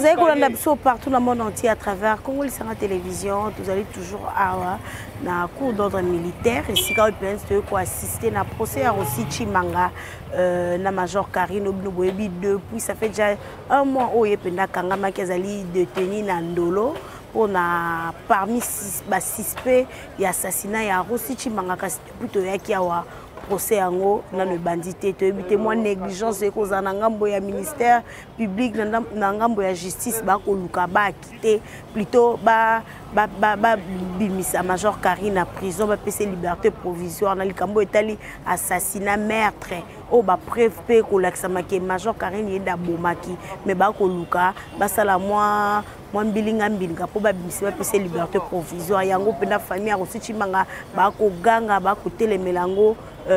Vous avez partout dans le monde entier à travers Congo Lisanga Télévision. Vous allez toujours à la cour d'ordre militaire. Et si vous avez assisté à procès à Rossi Chimanga, na Major Karine Obnoboebi depuis ça fait déjà un mois où il y a Kangama qui a détenu dans Ndolo. On a parmi suspects et assassinats, il y a Rossi Chimanga plutôt qui a procès ango na le bandité to éviter moi négligence ko za na ngambo ya ministère public na ngambo ya justice ba ko luka ba quitter plutôt ba bimisa Major Karine na prison ba pese liberté provisoire na likambo etali assassinat meurtre o ba preuve pe ko laksama ke Major Karine yenda bomaki mais ba ko luka ba sala moi mbilinga po ba bimisa ba pese liberté provisoire yango pena famille a Rossi Chimanga ba ko ganga ba ko telemelango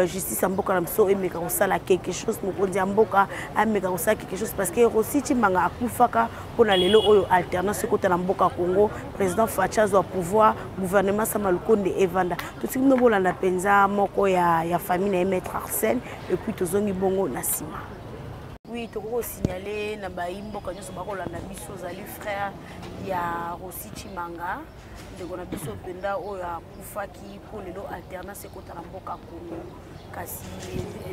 justice en boka namso et meka kosala quelque chose mokonzi ya mboka ameka kosala quelque chose parce que Rossi Chimanga akufaka pona lelo oyo alternance kota na mboka Congo président Facha zo pouvoir gouvernement Samalukonde evanda tout no bolanda penza moko ya famille na maître Arsène et puis tozongi bongo na sima. Oui, tu peux signaler na baimbo quand nous sommes na biso zali frère ya Rossi Chimanga de kona biso penda o ya kufaki pour lelo alternance kota na mboka Congo kasi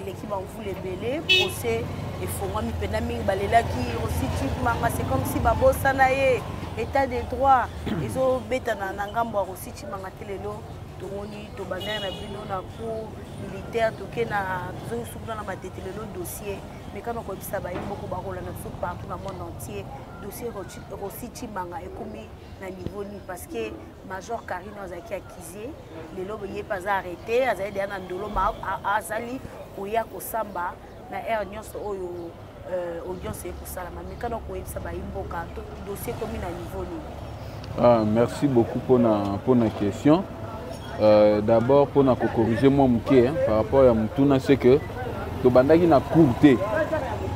l'équipe en voulait belé procès et fongwa mi penda mingi balelaki Rossi Chimanga c'est comme si babosa na ye état de droit ezo beta na ngambo ya Rossi Chimanga telelo tomoni to bana na bino na cour militaire toke na tozo souka na matete lelo dossier mais quand on connaît ça ba beaucoup barola na biso partout dans le monde entier dossier Rossi Chimanga ekomi na niveau ni parce que Major Karine azaki accusé lelo boye pas arrêté azali na ndolo ma azali oya kosamba na air nyonso oyo audience pour ça mais quand on connaît ça ba imboka dossier comme na niveau ni. Merci beaucoup pour la question. D'abord pour corriger mon mouké par rapport à Mutuna, c'est que to bandaki na courte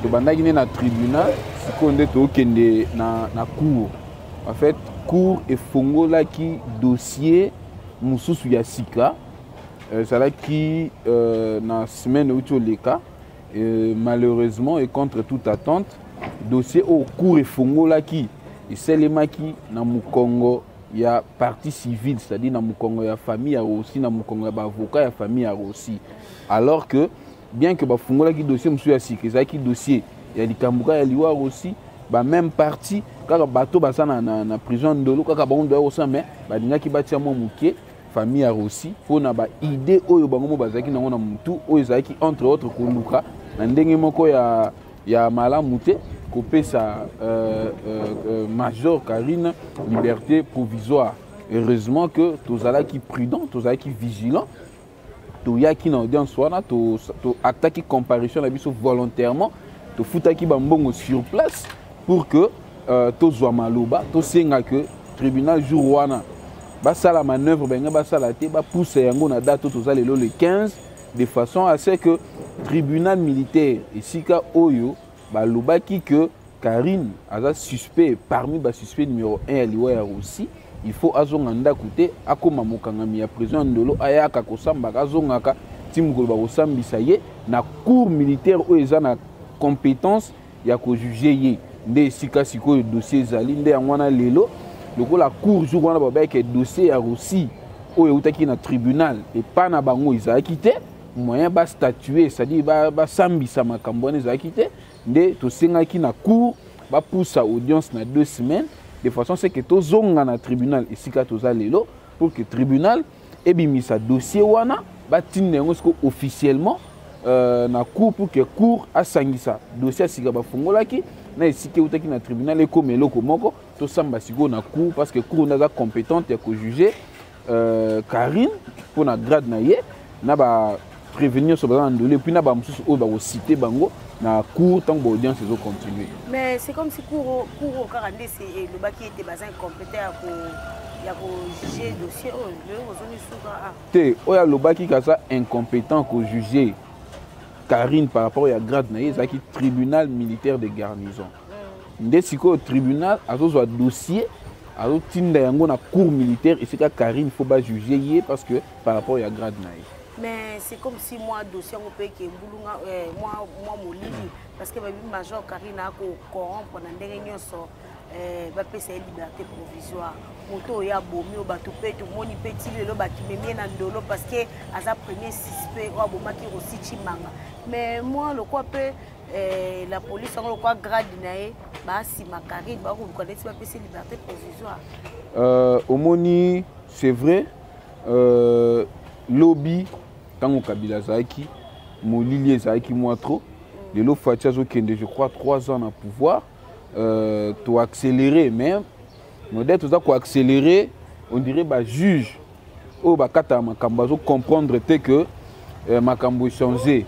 to bandaki na tribunal sikonde to kende na cour en fait cour et fongo là qui dossier mususu ya sika ça là qui na semaine où tu les cas malheureusement et contre toute attente dossier au cour et fongo là qui et c'est les maki na Mukongo il y a partie civile, c'est-à-dire dans Mukongo il y a famille aussi, dans Mukongo il y a avocat, il y a famille aussi. Alors que bien que bafungola qui dossier monsieur asiki, ça qui dossier, il y a likambuka il y a aussi, ba même partie quand bateau basa na prison ndolo quand ba on doit aussi mais ba dinga ki batia mo muké famille aussi pour na ba idée oyo bango mo bazaki nango na mutu oyo zaki entre autres koluka na ndenge moko ya malamu te sa Major Karine liberté provisoire. Heureusement que tous allons qui prudent, tous allons qui vigilant, tous y a qui n'ont audience soit là, tous attaquer comparution la biso volontairement, tous fouta qui bambongo sur place pour que tous soient maloba, tous senga que tribunal jour wana, bah ça la manœuvre benga bah ça la té bah pousser yango na date tous allez le 15 de façon à ce que tribunal militaire ici ka oyo balobaki que Karine a suspect parmi les suspects numéro 1 à Liwaya aussi il faut azonganda côté akoma mokangami ya prison ndolo ayaka kosamba azongaka timukolo ba kosambisa ye na cour militaire o eza na compétence ya ko juger ye nde sika siko dossier zali nde ngwana lelo lokola cour jour wana ba ke dossier ya Rossi o eutaki na tribunal et pas na bango izaki te moyen ba statuer c'est-à-dire ba sambisa makambo ne ezaki te nde to sengaki na cour ba poussa audience na 2 semaines de façon c'est que to zonga na tribunal esika to za lelo pour que tribunal ebimisa dossier wana ba tinne ngo officiellement na cour pour que cour asangisa dossier sika ba fongolaki na esika utaki na tribunal e comme eloko moko to samba siko na cour parce que cour na compétente ya ko juger Karine pour na grade na ye na ba prévenir sur le ndolé puis na ba mususu o ba citer bango na cour tant que l'audience va continuer. Mais c'est comme si cour au Carandé c'est le baki était basé incompétent pour juger le dossier oya le baki kasa incompétent pour juger Karine par rapport à grade na qui tribunal militaire de garnison. Ndé siko tribunal azo dossier azo tinda yango na cour militaire et c'est que Karine faut pas juger parce que par rapport à grade na mais c'est comme si moi dossier on peut que moi molili parce que Major Karine a ko corrompre na ndenge nyonso bapesa liberté provisoire moto oya bomi bato pe to moni petit lelo bakimemie na ndolo parce que aza premier suspect o abomaki aussi Chimanga mais moi le quoi peut la police le quoi grade nae ba si makari ba ko connaître bapesa liberté provisoire omoni c'est vrai lobby tango Kabila zaki molili zaki moi trop lelo Fatia zokende je crois 3 ans na pouvoir to accélérer même modèle tout ça quoi accélérer on dirait bah juge oh bah kata makambo zo comprendre que makambo changer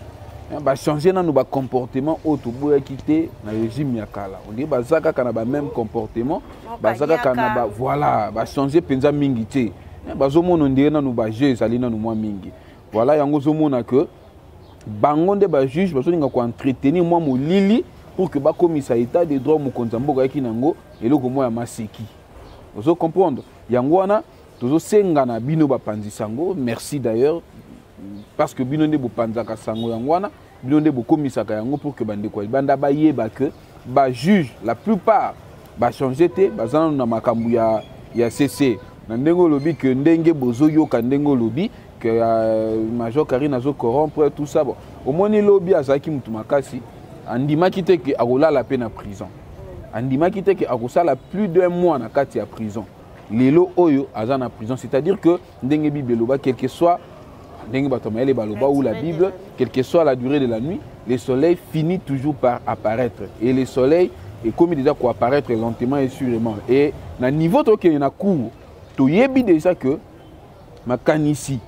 bah changer na no ba comportement auto boya quitter na régime ya kala on dirait bah zaka kana ba même comportement bah zaka kana ba voilà bah changer penza mingi té bah zo mona on dirait na no ba jeu ezali na no moi mingi voilà yango zo mona que bango nde ba juge ba zo ninga ko entretenir moi molili pour que ba komisa état de droit mo konzambo ki nango eloko mo ya maseki vous comprendre yango wana tozo senga na bino ba panzi sango merci d'ailleurs parce que bino nde bo panzaka sango yango wana bino nde bo komisa ka yango pour que bande ko banda ba yeba que ba juge la plupart ba changer te bazana na makambu ya CC na ndengo lobi que ndenge bozo yoka ndengo lobi que major Karine zo corrompre tout ça bon au moins lobi azaki mutu makasi andima kite ke akola la peine en prison andima kite ke akosala plus d'1 mois na kati ya prison lelo oyo aza na prison c'est-à-dire que ndenge bibeloba quel que soit ndenge batomayele baloba ou la Bible quelle que soit la durée de la nuit le soleil finit toujours par apparaître et le soleil est comme déjà quoi apparaître lentement et sûrement et na niveau to ke na cour to yebi déjà que makanisi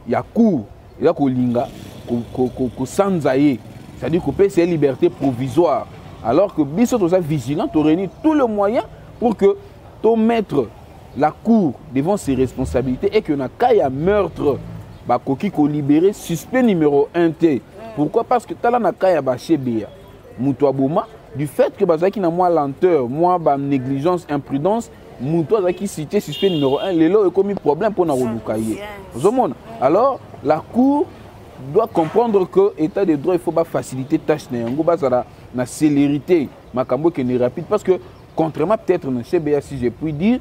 ya cour ya ko linga ko sanzaye c'est-à-dire qu'on peut cette liberté provisoire. Alors que Bissot est vigilant, tu réunis tous les moyens pour que tu mettes la cour devant ses responsabilités et que na kaya meurtre, bah koki ko libéré suspect numéro 1 T. Pourquoi? Parce que tu as na kaya ba chebea, muto aboma du fait que bazaki na moi lenteur, moi ba négligence, imprudence, muto azaki cité suspect numéro 1, lelo est commis problème pour na rolukaye. Alors la cour doit comprendre que l'état de droit il faut pas faciliter tâche na célérité makambo qui est rapide parce que contrairement peut-être na CBA si je puis dire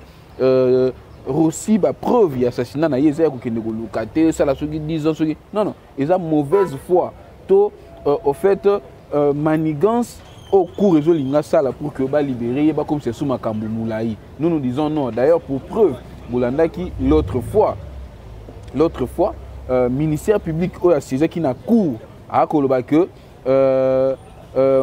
Rossi ba preuve y assassinat na yeza ko kende ko lukate ça la soki 10 ans soki non ils ont mauvaise foi to au fait manigance au cours réseau linga sala pour que ba libérer ba comme c'est sous makambo moulaï nous disons non d'ailleurs pour preuve Bolanda qui l'autre fois ministère public ou à César qui n'a cours à Koloba que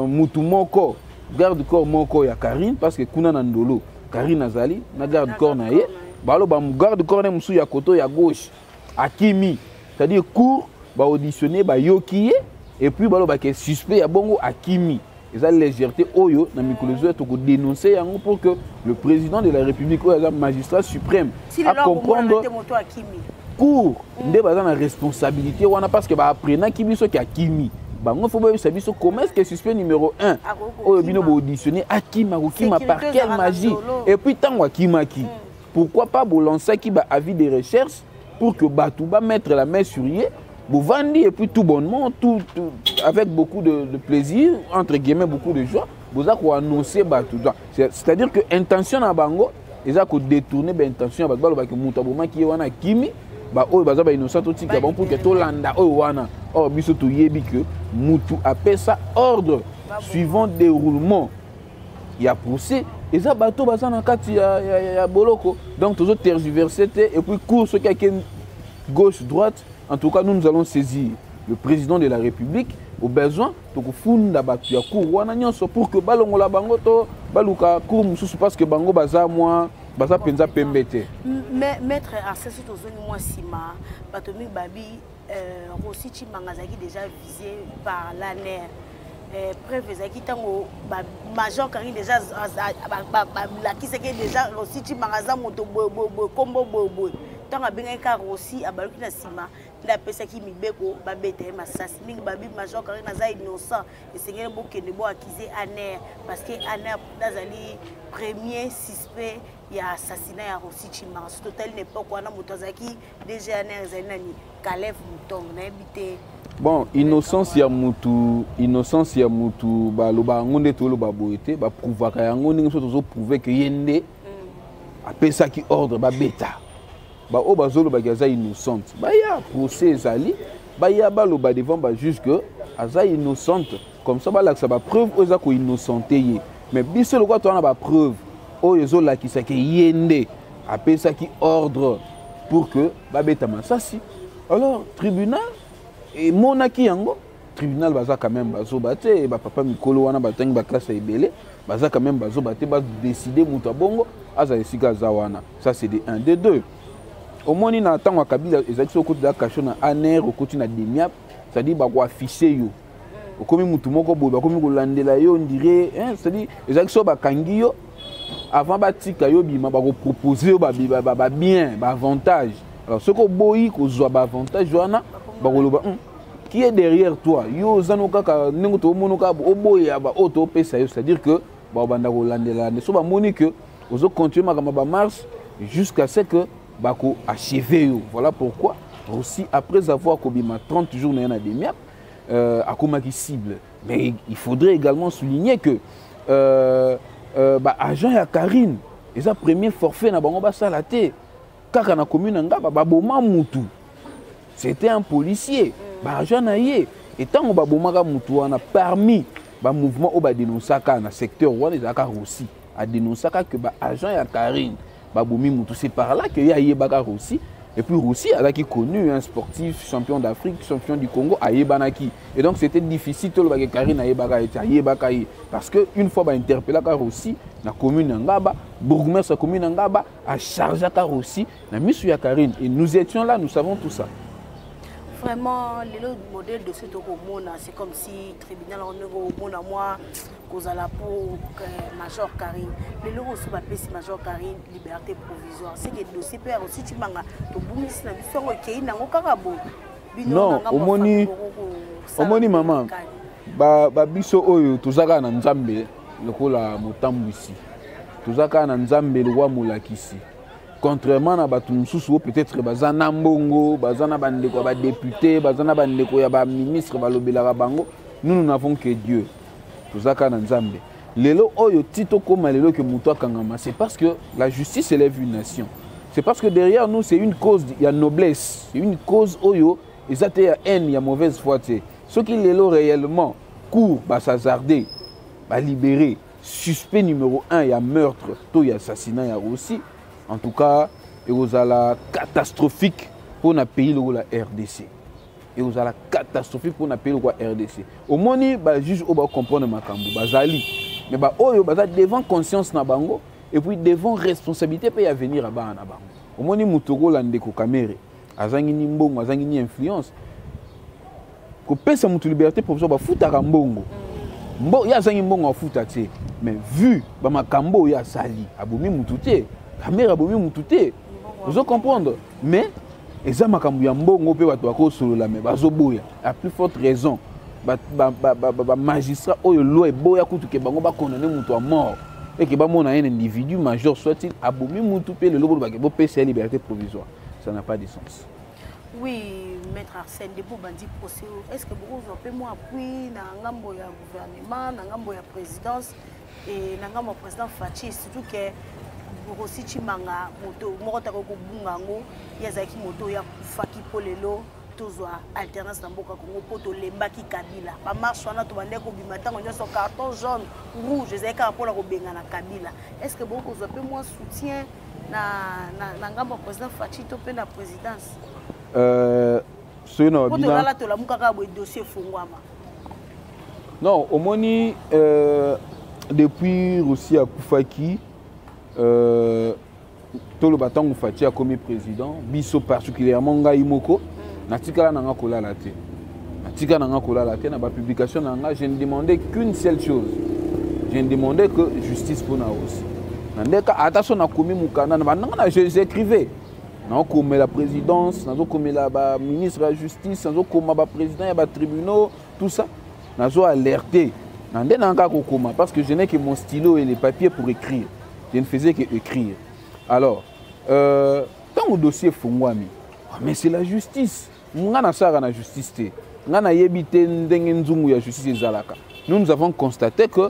mutu moko garde corps moko ya Karine parce que kuna nandolo Karine azali na garde corps na ye balo ba garde corps na musu ya koto ya gauche akimi c'est-à-dire cours ba auditionner ba yokiye et puis balo ba ke suspect ya bongo akimi eza légèreté oyo na mikolozo to ko dénoncer yango pour que le président de la République ou le magistrat suprême a comprendre cour nde baza na responsabilité wana parce que ba apprenant ki biso ki akimi bango faut ba biso comment est-ce que suspect numéro 1 oyo bino bo auditionner akima ko kima par quelle magie et puis tango akimaki pourquoi pas bo lancer ki ba avis de recherche pour que batou ba mettre la main sur yé bo vandi et puis tout bonnement tout avec beaucoup de plaisir entre guillemets beaucoup de joie boza ko annoncer batou c'est-à-dire que intention na bango eza ko détourner ba intention ba balo ba ki muta boma ki wana kimi ba oyo baza ba innocent otika bon pour que to landa oyo wana or biso to yebi que mutu appelle ça ordre suivant déroulement il y a procès et ça bateau baza na kati ya boloko donc toujours tergiverser et puis course quelqu'un gauche droite en tout cas nous allons saisir le président de la République au besoin to funda batu ya cour wana nyonso pour que balongola bango to baluka cour mususu parce que bango baza moi baza penza pembete maître accès aux zones moi sima batomi babi Rossi Chimanga zaki déjà visé par l'ANER preuve zaki tango major Karine déjà la qui c'est que déjà Rossi Chimanga za moto combo bobo tanga benga ka Rossi abaluki na sima nda pesa ki mibeko ba beta masasi mingi ba bi major Karine naza innocent et sengele bokende bo accuser Aner parce que Aner nazali premier suspect ya assassinat ya Rossi Chimanga total n'époque wana moto azaki déjà Aner ezali nani Caleb Moutongo na ebité. Bon, innocence ya mutu ba loba ngonde to loba boete ba prouvaka yango ndenge so tozo prouver que yende apesa ki ordre ba beta ba o bazolo ba gaza innocente ba ya procès ezali ba ya ba loba devant ba juge que aza innocente comme ça ba la ça ba preuve oza ko innocenté ye mais biso le quoi to na ba preuve o yezo la ki sa ke yende apesa ki ordre pour que ba beta masasi alors tribunal et monaki yango tribunal baza quand même bazo baté ba papa mikolo wana batangi ba classe ebele baza quand même bazo baté ba décider muta bongo aza esika zawana ça c'est de 1 de 2 au moins na tango kabila ezaki soko de cacho na Aner okoti na demiap c'est-à-dire ba ko afficher yo okomi mutu moko boye bakomi ko landela yo on dirait hein c'est-à-dire ezaki so ba kangi yo avant ba tika yo bima ba ko proposer yo ba bien ba avantage alors ce ko boyi ko zo ba avantage wana qui est derrière toi yo zanoka ka nengo to monoka oboya ba auto pesa yo c'est-à-dire que ba banda ko landela ne so ba moni que ozo continuer makamba ba marche jusqu'à ce que ba ko achever yo voilà pourquoi aussi après avoir kobima 30 jours na demiap akomaki cible mais il faudrait également souligner que ba agent ya Karine eza premier forfait na bango ba salaté kaka na commune ngaba ba boma mutu. C'était un policier. Agent naïe. Et tant que Babomaka Moutouana, parmi les mouvements au dénoncaka dans le secteur, on a aussi à dénoncer que l'agent ya Karine, Baboumi Moutou, c'est par là qu'il y a Yébaka aussi. Et puis aussi, il a connu un sportif champion d'Afrique, champion du Congo, à Yebanaki. Et donc c'était difficile que Karine à Yébaka. Parce qu'une fois, il a interpellé aussi la commune Ngaba, bourgmestre de la commune Ngaba, a chargé aussi la mission ya Karine. Et nous étions là, nous savons tout ça. Vraiment, le modèle de ce Tokomona, c'est comme si le tribunal en a moi, cause à la peau, Major Karine. Le logo aussi va passer Major Karine, liberté provisoire. C'est que le dossier peut aussi tu mangas, tu boumis na biso ok na ngokarabo. Non, omoni maman. Ba biso oyo tozaka na Nzambe lokola motambwisi. Tozaka na Nzambe lwa mulakisi. Contrairement à Batumsou, peut-être bazana mbongo, bazana bandeko ba député, bazana bandeko ya ba ministre balobela bango, nous n'avons que Dieu. Tozaka na Nzambe. Lelo oyo tito koma lelo que muto kangama, c'est parce que la justice élève une nation. C'est parce que derrière nous c'est une cause, il y a noblesse, c'est une cause oyo ezate ya haine, il y a mauvaise foi. Ceux qui lelo réellement court ba s'hazarder, ba libérer, suspect numéro 1 il y a meurtre, to il y a assassinat il y a aussi. En tout cas, il y a la catastrophique pour le pays de la RDC. Il y a la catastrophique pour le pays de la RDC. Au moins, les juges vont comprendre ma cambo, bazali. Mais devant conscience na bango et puis devant responsabilité peut y venir à bango. Au moins, les mutoko landeko kamere, azangi ni mbongo, azangi ni influence. Ko pesa mutu liberté provisoire ba futa mbongo. Mbo ya azangi mbongo afuta te. Mais vu ba makambo ya sali, abomi mutu te. La mère a besoin de tout. Vous comprenez? Mais, les gens qui ont mbongo pe bato bako solo la mais bazoboya. À plus forte raison, magistrat oyo loi boya kutu ke bango ba condamner mutu à mort et que ba mona un individu majeur soit-il abomi mutu pe le lobo ba ke bo pesa liberté provisoire. Ça n'a pas de sens. Oui, maître Arsène Debo bandi procès. Est-ce que vous avez moi appui na ngambo ya gouvernement, na ngambo ya présidence et na ngambo président Fachi surtout que Rossi Chimanga moto mokota ko bunga ngo yazaki moto ya kufaki polelo tozwa alternance na mboka Congo poto lembaki Kabila ba marche wana to bande ko bimata ngo nyoso carton jaune rouge ezaka pour la ko benga na Kabila. Est-ce que beaucoup zo pe moi soutien na ngambo président Fachi to pe na présidence ce no bila poto la to la mukaka bo dossier fongwama. Non, au moni depuis Rossi a kufaki tout le bâton où Fatia comme président, biso particulièrement Ngaïmoko, natika nanga kola la té. Natika nanga kola la té, na ba publication nanga, je ne demandais qu'une seule chose. Je ne demandais que justice pour na aussi. Nandeka attention na komi mukana na bananga j'écrivais. comme la présidence, comme la ministre de la justice, comme le président, il y a tribunaux, tout ça. Nous alerté. Parce que je n'ai que mon stylo et les papiers pour écrire. Je ne faisais que écrire. Alors, quand le dossier est fongwami, mais c'est la justice. Nous avons la justice. Nous avons constaté que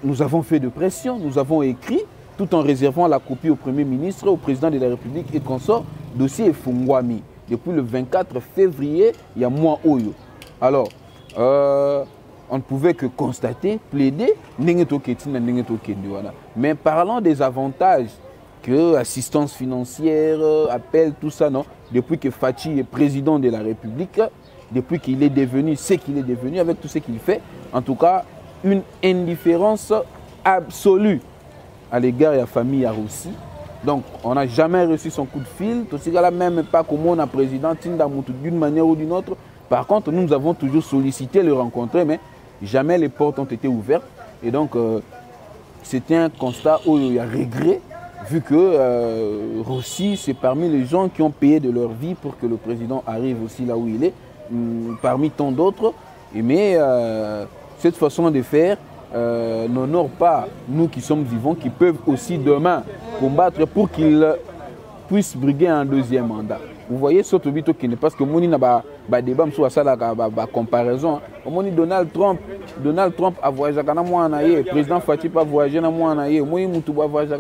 nous avons fait de pression, nous avons écrit, tout en réservant la copie au Premier ministre, au Président de la République et consort, dossier est fongwami. Depuis le 24 février, il y a mois Oyo. Alors, on ne pouvait que constater, plaider, mais parlant des avantages que assistance financière, appel, tout ça, non, depuis que Fachi est président de la République, depuis qu'il est devenu ce qu'il est devenu, avec tout ce qu'il fait, en tout cas, une indifférence absolue à l'égard de la famille Arossi. Donc, on n'a jamais reçu son coup de fil, tout ce là même pas comme on a président d'une manière ou d'une autre. Par contre, nous avons toujours sollicité le rencontrer, mais jamais les portes ont été ouvertes. Et donc, c'était un constat où il y a regret, vu que Rossi, c'est parmi les gens qui ont payé de leur vie pour que le président arrive aussi là où il est, parmi tant d'autres. Mais cette façon de faire n'honore pas nous qui sommes vivants, qui peuvent aussi demain combattre pour qu'ils puissent briguer un deuxième mandat. Vous voyez, ce qui n'est parce que mon n'a pas débat sur ça la comparaison. Donald Trump a voyagé à le président Fachi a voyagé à Moutou a voyagé à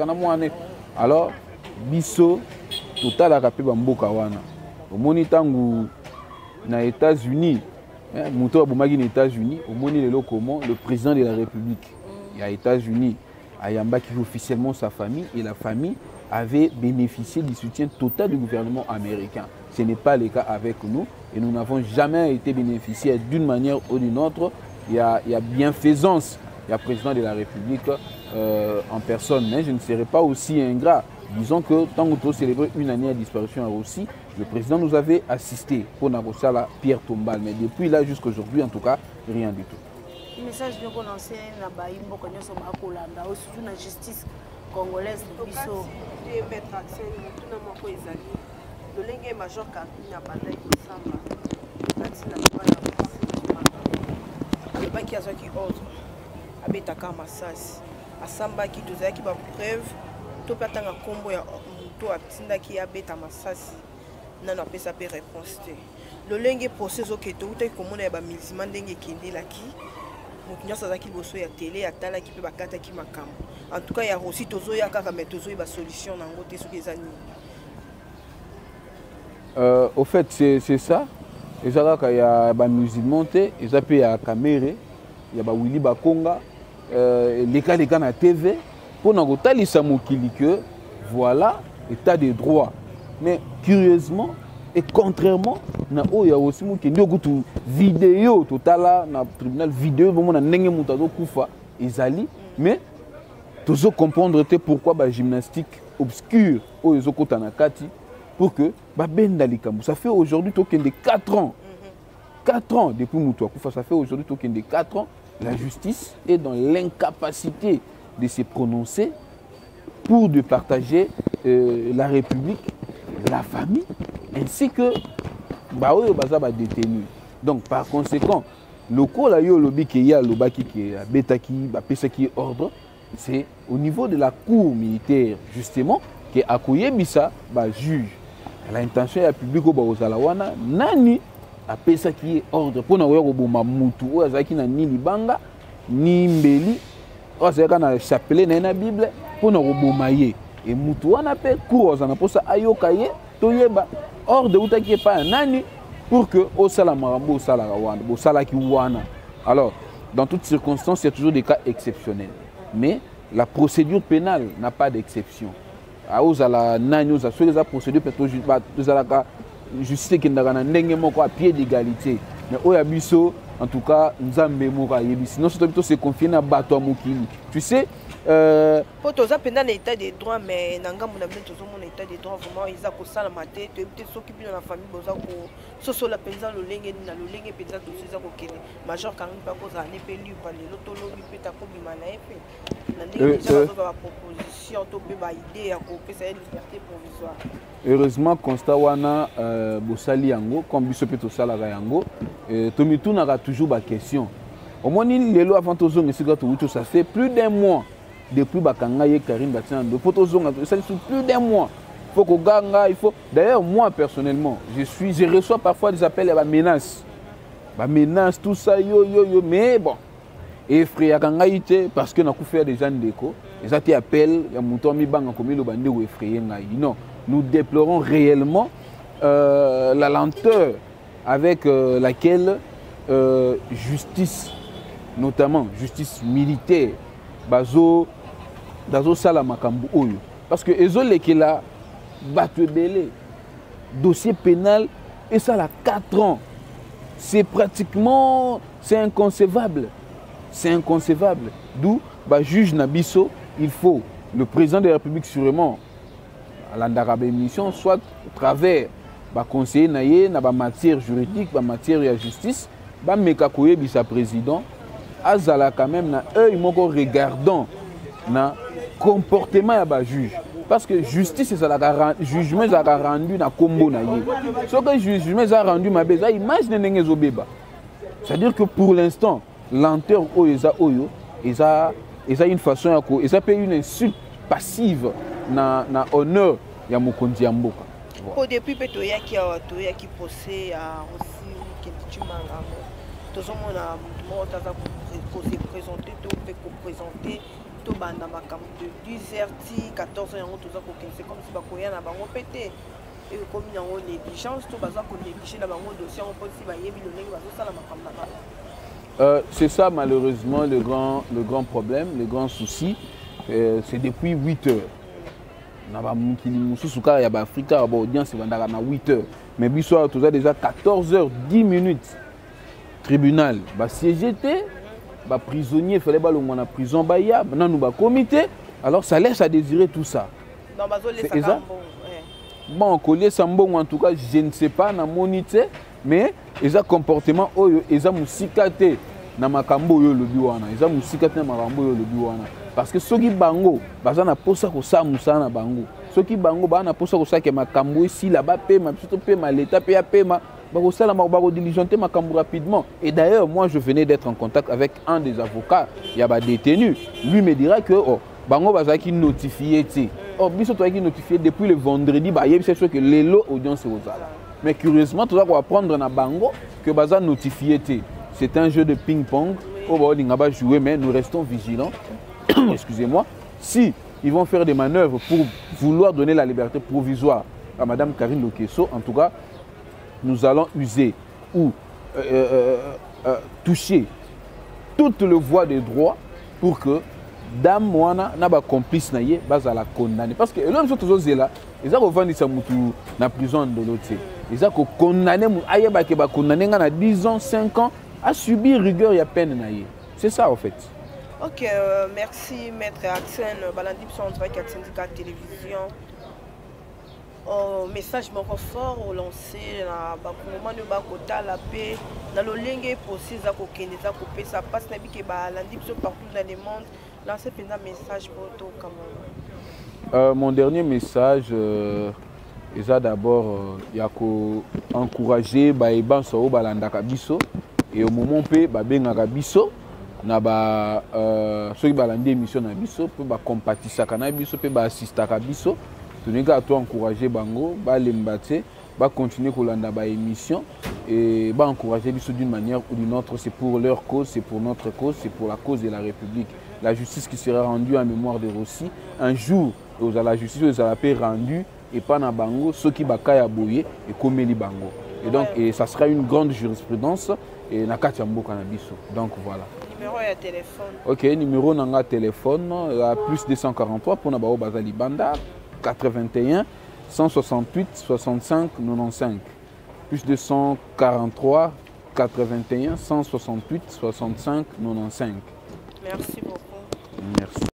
alors biso total a rapé bamboka wana. Omoni tangu na États-Unis, Moutou a boumagi aux États-Unis, omoni le président de la République. Il y a États-Unis, Ayamba qui vit officiellement sa famille et la famille avait bénéficié du soutien total du gouvernement américain. Ce n'est pas le cas avec nous et nous n'avons jamais été bénéficiaires d'une manière ou d'une autre. Il y a bienfaisance, il y a président de la République en personne, mais je ne serai pas aussi ingrat. Disons que tant que nous célébrons une année de disparition à Rossi, le président nous avait assisté pour négocier la pierre tombale, mais depuis là jusqu'à aujourd'hui, en tout cas, rien du tout. Le message que vous lancez dans la justice congolaise de Bisso. Le lingue major Kabila bandai Samba. Le banquier a qui ordre. Abetaka Massas. Asamba qui doit qui va preuve. Tout pas un combo ya to atinda qui abeta Massas. Nana pesa pe réponse. Le lingue procès au keto uta comme on a ba musulman ndenge kende la ki. Mukinya sazaki boso ya télé atala qui peut bakata ki makambo. En tout cas, il y a aussi tozo ya kaka mais tozo ba solution nango te soki ezani. Au fait, c'est ça. Il y a des musulmans, il y a des caméras, il y a des Willy Bakonga, les cas de la TV, pour nous dire que voilà l'état de droit. Mais curieusement et contrairement, il y a aussi des vidéos dans le tribunal vidéo, mais tu dois comprendre pourquoi la gymnastique obscure pour que ça fait aujourd'hui 4 ans. 4 ans depuis Moutou, ça fait aujourd'hui 4 ans. La justice est dans l'incapacité de se prononcer pour de partager la République, la famille, ainsi que les détenus. Donc par conséquent, le lobby qui est ordre, c'est au niveau de la cour militaire justement qui a accueilli ça, juge. L'intention est publique au Zalawana, nani a pesa qui est ordre pour nous voir Moutou, qui na ni libanga ni mbeli, na chapelet na la Bible pour nous bomayer. Et Moutou a pe cour za na posa ayokaye toyeba ordre uta qui est pas nani pour que au sala marambo sala wana, au sala ki wana. Alors, dans toutes circonstances, il y a toujours des cas exceptionnels. Mais la procédure pénale n'a pas d'exception. La procédure justice qui est à pied d'égalité. Mais en tout cas, nous avons sinon c'est confié à Bato Mokili. Tu sais, po toza pendant l'état des droits mais nanga mon ami tozo mon état des droits vraiment ils a ko sala maté to peut soki bino na famille boza ko soso la penza lolenge na lolenge penza to siza ko kene major quand pas ko za ne pe lui pa le loto lo lui peut ta ko bima na epe na ndenge déjà ba proposition to pe ba idée ya ko pesa liberté provisoire. Heureusement constat wana bosali yango comme biso pe to sala ga yango to mituna ka toujours ba question au moins lelo avant to zonga sika to wuto ça fait plus d'un mois depuis bakanga ye Karim Batina de photo zonga ça fait plus d'un mois faut que ganga il faut d'ailleurs moi personnellement je reçois parfois des appels à menaces tout ça yo mais bon effrayé kanga ite parce que na ku faire des gens déco les até appel ya muto mi banga komi lo bande ou effrayé ngai non nous déplorons réellement la lenteur avec laquelle justice notamment justice militaire bazo sala makambu oyo parce que ezolekela bato ebele dossier pénal et ça là 4 ans c'est pratiquement c'est inconcevable d'où juge Nabiso il faut le président de la République sûrement à l'andarabe émission soit au travers conseiller naye na matière juridique matière de justice meka koyebisa président azala quand même na œil moko regardant na comportement ya juge parce que justice ezalaka jugement ezalaka rendu na kombo na ye soki jugement eza rendu mabe eza image ndenge ezobeba c'est-à-dire que pour l'instant lenteur oyo eza une façon ya ko eza pe une insulte passive na honneur ya mokonzi ya mboka po depuis pe toyaki procès ya aussi Kendichimanga tozomona moto taza ko se présenter to pe ko présenter to banda makambo de 10h 14h yango toza ko c'est comme si bakoya na bango pété et comme yango négligence to baza ko négliger na bango dossier on peut si ba yebi le ndenge bazo sala makambo na bango. C'est ça malheureusement le grand problème, le grand souci c'est depuis 8 heures. Na ba mukili mususu ka ya ba Afrika ba audience bandaka na 8 heures mais biso toza déjà 14h10 tribunal ba siégé ba prisonnier fallait ba longo na prison ba ya nanu ba comité alors ça laisse à désirer tout ça. Non bazo laisser ça bon collier sambongo en tout cas je ne sais pas na monité mais eza comportement oyo eza musikate na makambo yo lobi wana eza musikate na makambo yo lobi wana parce que soki bango baza na posa ko sa musana bango soki bango ba na posa ko sa ke makambo ici là-bas pema plutôt pema l'état pe ya pema bako sala bako diligenter makambo rapidement et d'ailleurs moi je venais d'être en contact avec un des avocats ya ba détenu lui me dira que bango baza ki notifié ti biso to ki notifié depuis le vendredi ba yebi c'est sûr que lelo audience ozala mais curieusement tu dois apprendre na bango que baza notifié ti c'est un jeu de ping-pong on va jouer mais nous restons vigilants. Excusez-moi, si ils vont faire des manœuvres pour vouloir donner la liberté provisoire à Madame Karine Lokesso, en tout cas, nous allons user ou toucher toutes les voies des droits pour que Dame Moana n'a pas complice naïe, basa la condamner. Parce que l'homme sont tous là, ils ont vendu sa moutou na prison de l'autre. Ils ont condamné, aïeba qui va condamner à 10 ans, 5 ans à subir rigueur et peine naïe. C'est ça en fait. Ok, merci Maître Axen, Balandi Psandra qui a syndicat télévision. Message fort au lancé na bakuma de bakota la paix dans le lingue possible à kokende za couper ça passe na bike balandi partout dans le monde lancer pendant message pour tout comme mon dernier message est d'abord yako encourager baeban so balandaka biso et au moment pe babengaka biso na ba soki balandi émission na biso pe ba compatisaka na biso pe ba assistaka biso toniga à toi encourager bango ba lembate ba continuer kolanda ba émission et ba encourager biso d'une manière ou d'une autre. C'est pour leur cause, c'est pour notre cause, c'est pour la cause de la République. La justice qui sera rendue en mémoire de Rossi un jour la justice aux paix rendue et pas na bango ceux qui bakaya boye et komeli bango et donc et ça sera une grande jurisprudence et na kati mboka na biso. Donc voilà. Numéro de téléphone. OK, numéro nanga téléphone plus 243 pour na bao bazali banda 81 168 65 95 plus 243 81 168 65 95. Merci beaucoup. Merci.